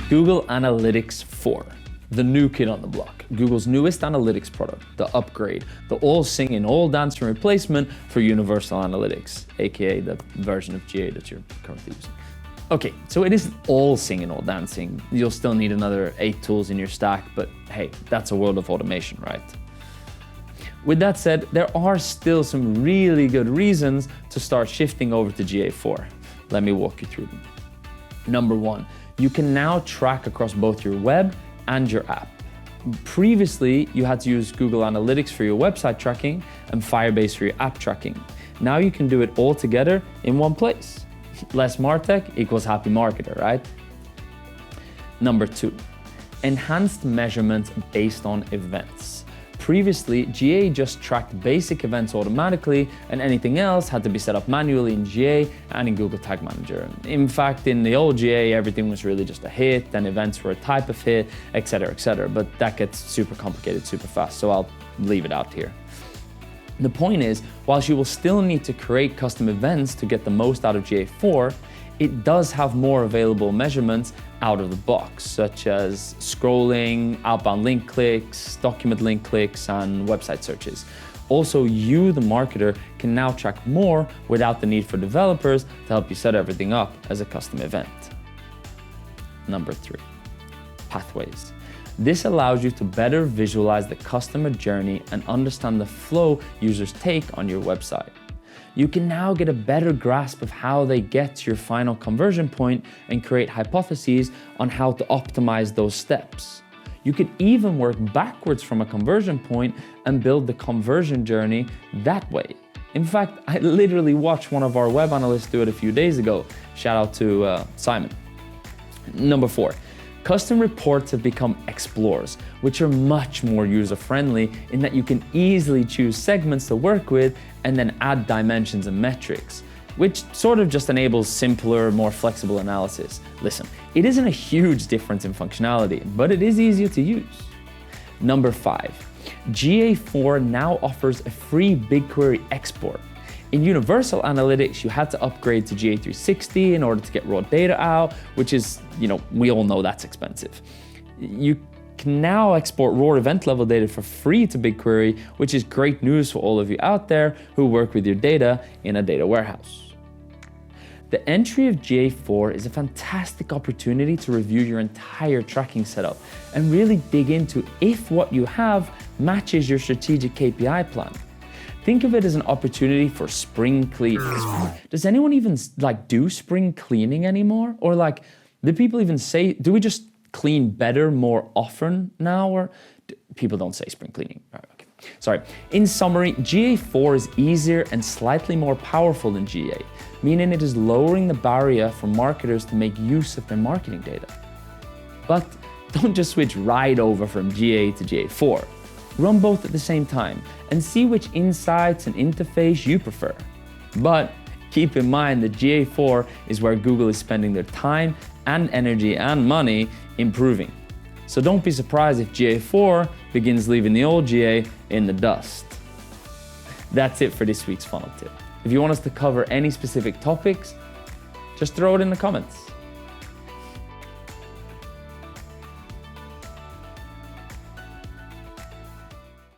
Google Analytics 4, the new kid on the block. Google's newest analytics product, the upgrade, the all singing, all dancing replacement for Universal Analytics, aka the version of GA that you're currently using. Okay, so it isn't all singing, all dancing. You'll still need another 8 tools in your stack, but hey, that's a world of automation, right? With that said, there are still some really good reasons to start shifting over to GA4. Let me walk you through them. Number 1, you can now track across both your web and your app. Previously, you had to use Google Analytics for your website tracking and Firebase for your app tracking. Now you can do it all together in one place. Less MarTech equals happy marketer, right? Number 2, enhanced measurements based on events. Previously, GA just tracked basic events automatically, and anything else had to be set up manually in GA and in Google Tag Manager. In fact, in the old GA, everything was really just a hit, and events were a type of hit, etc., but that gets super complicated super fast, so I'll leave it out here. The point is, whilst you will still need to create custom events to get the most out of GA4, it does have more available measurements out of the box, such as scrolling, outbound link clicks, document link clicks, and website searches. Also, you, the marketer, can now track more without the need for developers to help you set everything up as a custom event. Number 3, pathways. This allows you to better visualize the customer journey and understand the flow users take on your website. You can now get a better grasp of how they get to your final conversion point and create hypotheses on how to optimize those steps. You could even work backwards from a conversion point and build the conversion journey that way. In fact, I literally watched one of our web analysts do it a few days ago. Shout out to Simon. Number 4. Custom reports have become explorers, which are much more user-friendly in that you can easily choose segments to work with and then add dimensions and metrics, which sort of just enables simpler, more flexible analysis. Listen, it isn't a huge difference in functionality, but it is easier to use. Number 5, GA4 now offers a free Bigquery export. In Universal Analytics, you had to upgrade to GA360 in order to get raw data out, which is, we all know that's expensive. You can now export raw event level data for free to Bigquery, which is great news for all of you out there who work with your data in a data warehouse. The entry of GA4 is a fantastic opportunity to review your entire tracking setup and really dig into if what you have matches your strategic KPI plan. Think of it as an opportunity for spring cleaning. Does anyone even do spring cleaning anymore? Or do people even say, do we just clean better more often now? Or people don't say spring cleaning. All right, okay. Sorry. In summary, GA4 is easier and slightly more powerful than GA, meaning it is lowering the barrier for marketers to make use of their marketing data. But don't just switch right over from GA to GA4. Run both at the same time and see which insights and interface you prefer. But keep in mind that GA4 is where Google is spending their time and energy and money improving. So don't be surprised if GA4 begins leaving the old GA in the dust. That's it for this week's funnel tip. If you want us to cover any specific topics, just throw it in the comments.